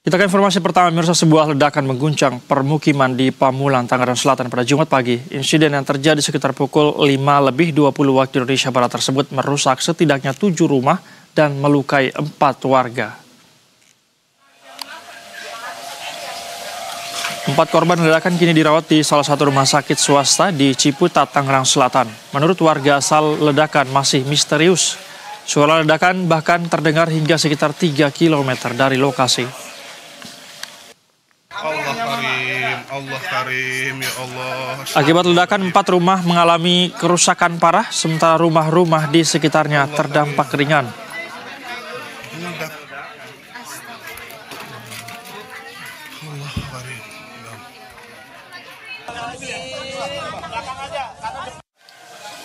Kita ke informasi pertama, pemirsa. Sebuah ledakan mengguncang permukiman di Pamulang, Tangerang Selatan pada Jumat pagi. Insiden yang terjadi sekitar pukul 5:20 waktu Indonesia Barat tersebut merusak setidaknya 7 rumah dan melukai 4 warga. 4 korban ledakan kini dirawat di salah satu rumah sakit swasta di Ciputat, Tangerang Selatan. Menurut warga, asal ledakan masih misterius. Suara ledakan bahkan terdengar hingga sekitar 3 km dari lokasi. Allah Karim, ya Allah. Akibat ledakan 4 rumah mengalami kerusakan parah, sementara rumah-rumah di sekitarnya terdampak ringan.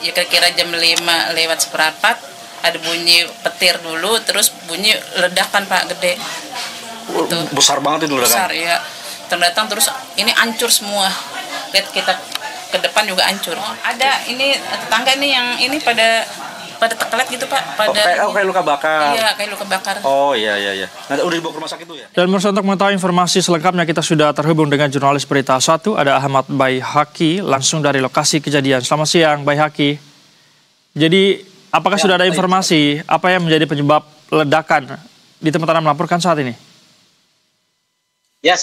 Ya kira-kira jam 5 lewat seperempat ada bunyi petir dulu, terus bunyi ledakan Pak, gede. Itu besar banget itu ledakan. Besar ya. Terdatang terus ini hancur semua. Lihat kita ke depan juga hancur. Ada ini tetangga nih yang ini pada tekelet gitu Pak. Kayak luka bakar. Iya, kayak luka bakar. Oh iya. Nah, udah dibawa ke rumah sakit tuh ya? Dan untuk mengetahui informasi selengkapnya kita sudah terhubung dengan jurnalis Berita 1, ada Ahmad Baihaqi langsung dari lokasi kejadian. Selamat siang Baihaqi. Jadi apakah sudah ada informasi apa yang menjadi penyebab ledakan di tempat Anda melaporkan saat ini? Ya,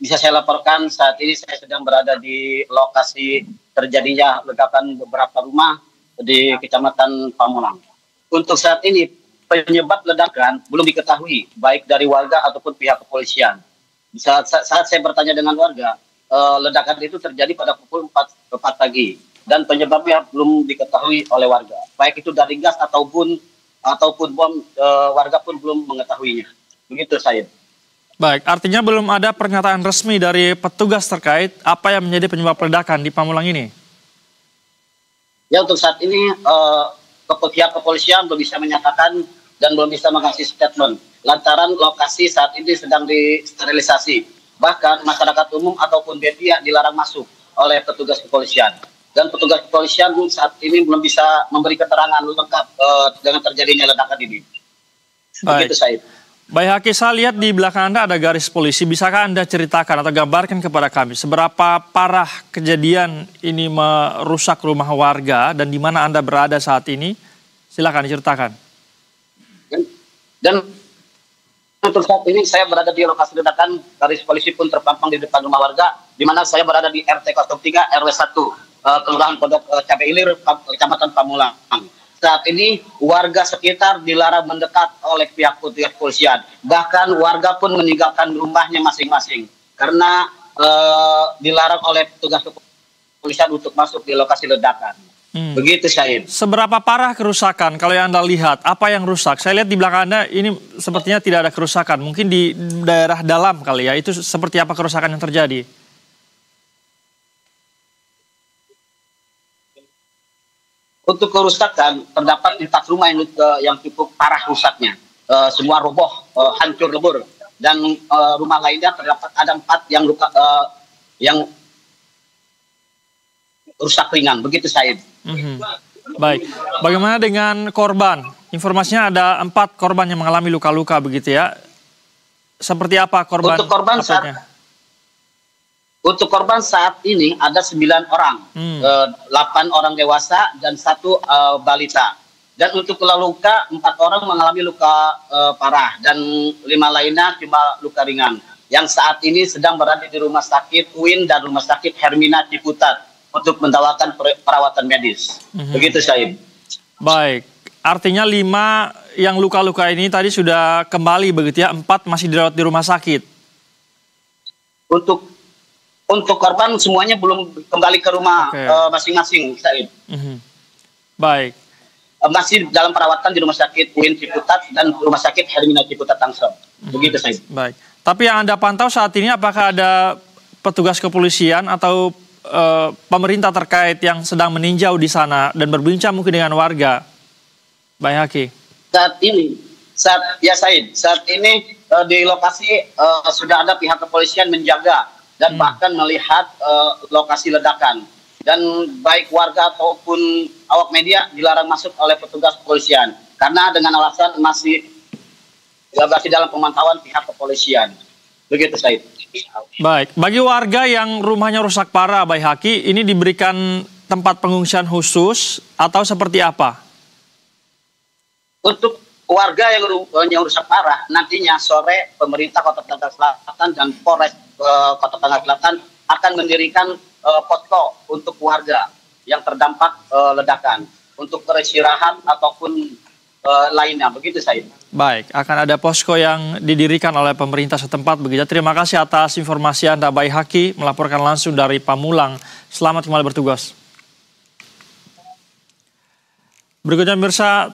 bisa saya laporkan saat ini saya sedang berada di lokasi terjadinya ledakan beberapa rumah di Kecamatan Pamulang. Untuk saat ini penyebab ledakan belum diketahui baik dari warga ataupun pihak kepolisian. Saat saya bertanya dengan warga, ledakan itu terjadi pada pukul 4 pagi dan penyebabnya belum diketahui oleh warga. Baik itu dari gas ataupun bom, warga pun belum mengetahuinya. Begitu Said. Baik, artinya belum ada pernyataan resmi dari petugas terkait apa yang menjadi penyebab ledakan di Pamulang ini? Ya, untuk saat ini pihak kepolisian belum bisa menyatakan dan belum bisa mengasih statement. Lantaran lokasi saat ini sedang disterilisasi. Bahkan masyarakat umum ataupun media dilarang masuk oleh petugas kepolisian. Dan petugas kepolisian saat ini belum bisa memberi keterangan lengkap dengan terjadinya ledakan ini. Baik. Begitu Said. Baihaqi, saya lihat di belakang Anda ada garis polisi. Bisakah Anda ceritakan atau gambarkan kepada kami seberapa parah kejadian ini merusak rumah warga dan di mana Anda berada saat ini? Silakan diceritakan. Dan untuk saat ini saya berada di lokasi ledakan, garis polisi pun terpampang di depan rumah warga, di mana saya berada di RT 03 RW 1 Kelurahan Pondok Cabai Ilir, Kecamatan Pamulang. Saat ini warga sekitar dilarang mendekat oleh pihak petugas kepolisian. Bahkan warga pun meninggalkan rumahnya masing-masing karena dilarang oleh petugas kepolisian untuk masuk di lokasi ledakan. Begitu Syahid. Seberapa parah kerusakan kalau yang Anda lihat? Apa yang rusak? Saya lihat di belakang Anda ini sepertinya tidak ada kerusakan. Mungkin di daerah dalam kali ya. Itu seperti apa kerusakan yang terjadi? Untuk kerusakan, terdapat 4 rumah yang cukup parah rusaknya. Semua roboh, hancur lebur. Dan rumah lainnya terdapat ada 4 yang rusak ringan. Begitu Said. Baik. Bagaimana dengan korban? Informasinya ada 4 korban yang mengalami luka-luka begitu ya. Seperti apa korban? Untuk korban saat ini ada 9 orang, 8 orang dewasa dan 1 balita. Dan untuk luka 4 orang mengalami luka parah dan 5 lainnya cuma luka ringan. Yang saat ini sedang berada di Rumah Sakit UIN dan Rumah Sakit Hermina Ciputat untuk mendapatkan perawatan medis. Begitu Syahid. Baik, artinya 5 yang luka-luka ini tadi sudah kembali begitu ya, 4 masih dirawat di rumah sakit. Untuk korban semuanya belum kembali ke rumah masing-masing, Said. Baik. Masih dalam perawatan di Rumah Sakit UIN Ciputat dan Rumah Sakit Hermina Ciputat Tangsel. Begitu, Said. Baik. Tapi yang Anda pantau saat ini apakah ada petugas kepolisian atau pemerintah terkait yang sedang meninjau di sana dan berbincang mungkin dengan warga? Baihaqi. Saat ini di lokasi sudah ada pihak kepolisian menjaga dan bahkan melihat lokasi ledakan. Dan baik warga ataupun awak media dilarang masuk oleh petugas kepolisian. Karena dengan alasan masih dalam pemantauan pihak kepolisian. Begitu Said. Baik, bagi warga yang rumahnya rusak parah, Bayi Haki, ini diberikan tempat pengungsian khusus atau seperti apa? Untuk warga yang rusak parah, nantinya sore pemerintah Kota Tangerang Selatan dan Polres Kota Tangerang Selatan akan mendirikan posko untuk warga yang terdampak ledakan untuk beristirahat ataupun lainnya. Begitu Said. Baik, akan ada posko yang didirikan oleh pemerintah setempat begitu. Terima kasih atas informasi Anda, Bayi Haki, melaporkan langsung dari Pamulang. Selamat kembali bertugas. Berikutnya pemirsa,